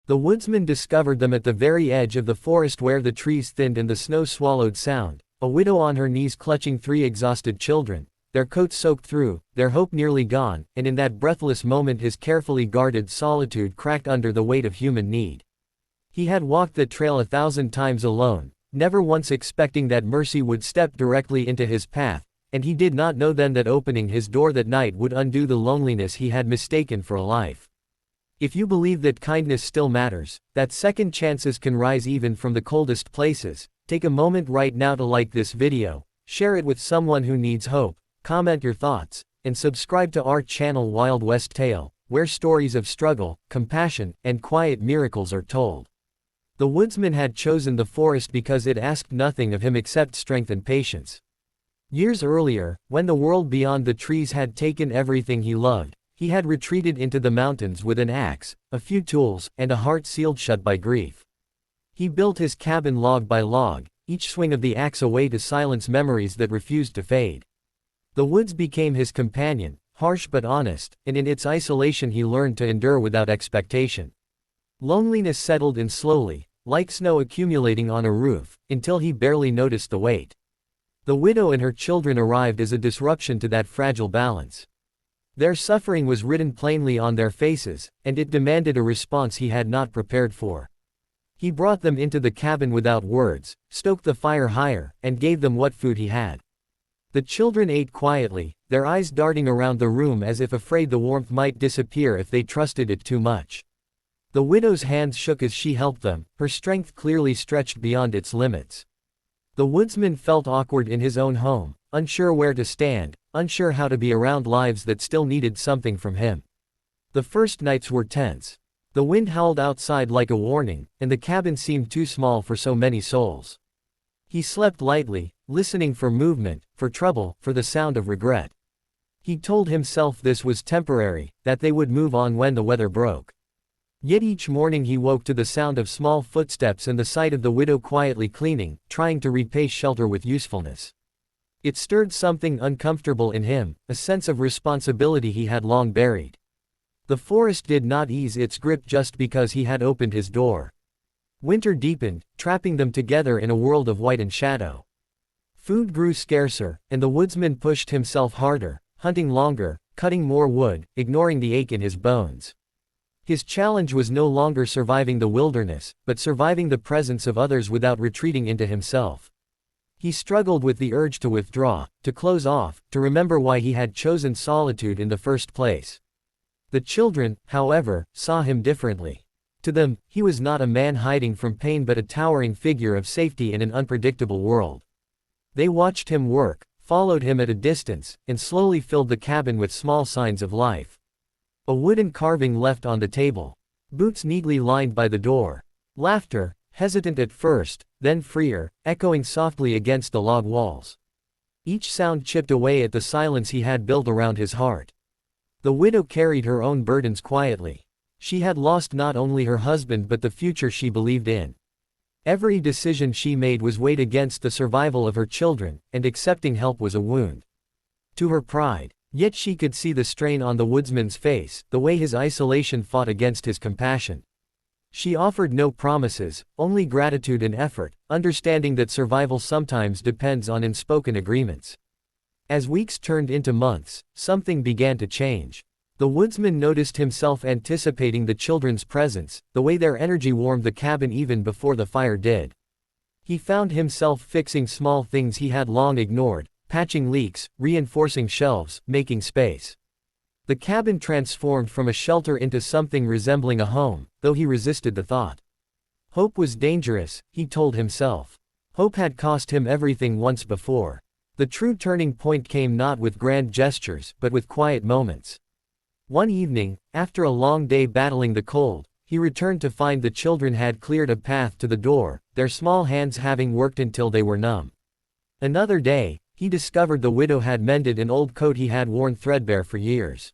The woodsman discovered them at the very edge of the forest where the trees thinned and the snow swallowed sound, a widow on her knees clutching 3 exhausted children, their coats soaked through, their hope nearly gone, and in that breathless moment his carefully guarded solitude cracked under the weight of human need. He had walked the trail 1,000 times alone, never once expecting that mercy would step directly into his path, and he did not know then that opening his door that night would undo the loneliness he had mistaken for a life. If you believe that kindness still matters, that second chances can rise even from the coldest places, take a moment right now to like this video, share it with someone who needs hope, comment your thoughts, and subscribe to our channel Wild West Tale, where stories of struggle, compassion, and quiet miracles are told. The woodsman had chosen the forest because it asked nothing of him except strength and patience. Years earlier, when the world beyond the trees had taken everything he loved, he had retreated into the mountains with an axe, a few tools, and a heart sealed shut by grief. He built his cabin log by log, each swing of the axe a way to silence memories that refused to fade. The woods became his companion, harsh but honest, and in its isolation he learned to endure without expectation. Loneliness settled in slowly, like snow accumulating on a roof, until he barely noticed the weight. The widow and her children arrived as a disruption to that fragile balance. Their suffering was written plainly on their faces, and it demanded a response he had not prepared for. He brought them into the cabin without words, stoked the fire higher, and gave them what food he had. The children ate quietly, their eyes darting around the room as if afraid the warmth might disappear if they trusted it too much. The widow's hands shook as she helped them, her strength clearly stretched beyond its limits. The woodsman felt awkward in his own home, unsure where to stand, unsure how to be around lives that still needed something from him. The first nights were tense. The wind howled outside like a warning, and the cabin seemed too small for so many souls. He slept lightly, listening for movement, for trouble, for the sound of regret. He told himself this was temporary, that they would move on when the weather broke. Yet each morning he woke to the sound of small footsteps and the sight of the widow quietly cleaning, trying to repay shelter with usefulness. It stirred something uncomfortable in him, a sense of responsibility he had long buried. The forest did not ease its grip just because he had opened his door. Winter deepened, trapping them together in a world of white and shadow. Food grew scarcer, and the woodsman pushed himself harder, hunting longer, cutting more wood, ignoring the ache in his bones. His challenge was no longer surviving the wilderness, but surviving the presence of others without retreating into himself. He struggled with the urge to withdraw, to close off, to remember why he had chosen solitude in the first place. The children, however, saw him differently. To them, he was not a man hiding from pain but a towering figure of safety in an unpredictable world. They watched him work, followed him at a distance, and slowly filled the cabin with small signs of life. A wooden carving left on the table. Boots neatly lined by the door. Laughter, hesitant at first, then freer, echoing softly against the log walls. Each sound chipped away at the silence he had built around his heart. The widow carried her own burdens quietly. She had lost not only her husband but the future she believed in. Every decision she made was weighed against the survival of her children, and accepting help was a wound to her pride. Yet she could see the strain on the woodsman's face, the way his isolation fought against his compassion. She offered no promises, only gratitude and effort, understanding that survival sometimes depends on unspoken agreements. As weeks turned into months, something began to change. The woodsman noticed himself anticipating the children's presence, the way their energy warmed the cabin even before the fire did. He found himself fixing small things he had long ignored, patching leaks, reinforcing shelves, making space. The cabin transformed from a shelter into something resembling a home, though he resisted the thought. Hope was dangerous, he told himself. Hope had cost him everything once before. The true turning point came not with grand gestures, but with quiet moments. One evening, after a long day battling the cold, he returned to find the children had cleared a path to the door, their small hands having worked until they were numb. Another day, he discovered the widow had mended an old coat he had worn threadbare for years.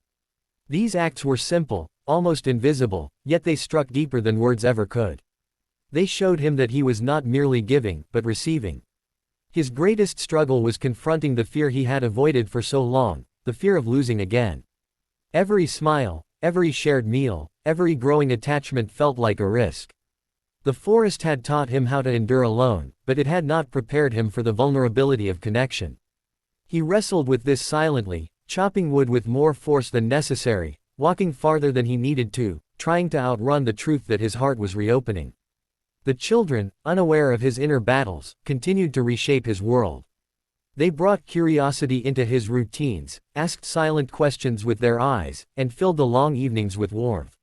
These acts were simple, almost invisible, yet they struck deeper than words ever could. They showed him that he was not merely giving, but receiving. His greatest struggle was confronting the fear he had avoided for so long, the fear of losing again. Every smile, every shared meal, every growing attachment felt like a risk. The forest had taught him how to endure alone, but it had not prepared him for the vulnerability of connection. He wrestled with this silently, chopping wood with more force than necessary, walking farther than he needed to, trying to outrun the truth that his heart was reopening. The children, unaware of his inner battles, continued to reshape his world. They brought curiosity into his routines, asked silent questions with their eyes, and filled the long evenings with warmth.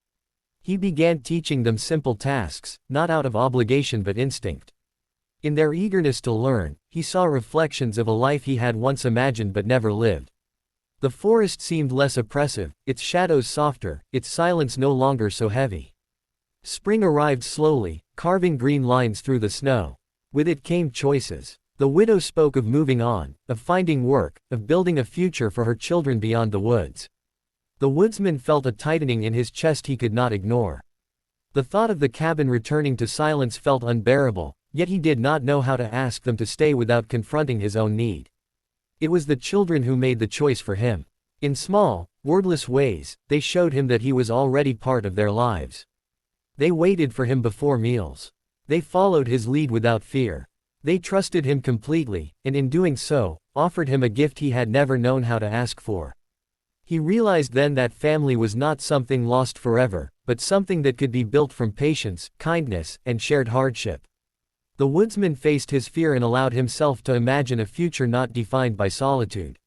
He began teaching them simple tasks, not out of obligation but instinct. In their eagerness to learn, he saw reflections of a life he had once imagined but never lived. The forest seemed less oppressive, its shadows softer, its silence no longer so heavy. Spring arrived slowly, carving green lines through the snow. With it came choices. The widow spoke of moving on, of finding work, of building a future for her children beyond the woods. The woodsman felt a tightening in his chest he could not ignore. The thought of the cabin returning to silence felt unbearable, yet he did not know how to ask them to stay without confronting his own need. It was the children who made the choice for him. In small, wordless ways, they showed him that he was already part of their lives. They waited for him before meals. They followed his lead without fear. They trusted him completely, and in doing so, offered him a gift he had never known how to ask for. He realized then that family was not something lost forever, but something that could be built from patience, kindness, and shared hardship. The woodsman faced his fear and allowed himself to imagine a future not defined by solitude.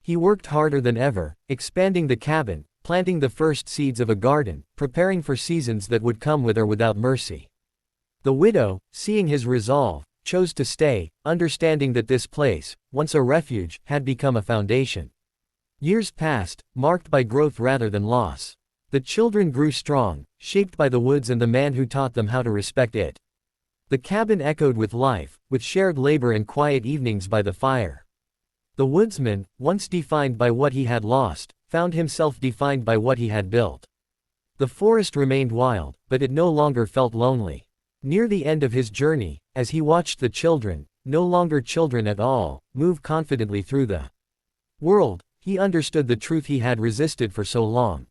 He worked harder than ever, expanding the cabin, planting the first seeds of a garden, preparing for seasons that would come with or without mercy. The widow, seeing his resolve, chose to stay, understanding that this place, once a refuge, had become a foundation. Years passed, marked by growth rather than loss. The children grew strong, shaped by the woods and the man who taught them how to respect it. The cabin echoed with life, with shared labor and quiet evenings by the fire. The woodsman, once defined by what he had lost, found himself defined by what he had built. The forest remained wild, but it no longer felt lonely. Near the end of his journey, as he watched the children, no longer children at all, move confidently through the world, he understood the truth he had resisted for so long.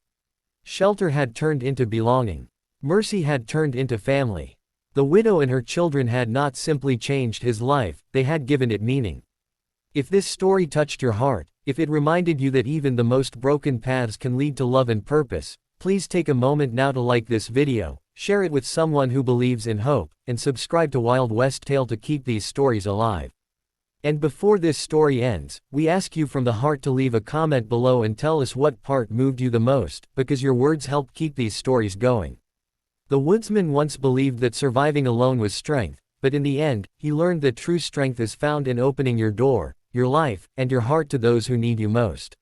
Shelter had turned into belonging. Mercy had turned into family. The widow and her children had not simply changed his life, they had given it meaning. If this story touched your heart, if it reminded you that even the most broken paths can lead to love and purpose, please take a moment now to like this video, share it with someone who believes in hope, and subscribe to Wild West Tale to keep these stories alive. And before this story ends, we ask you from the heart to leave a comment below and tell us what part moved you the most, because your words help keep these stories going. The woodsman once believed that surviving alone was strength, but in the end, he learned that true strength is found in opening your door, your life, and your heart to those who need you most.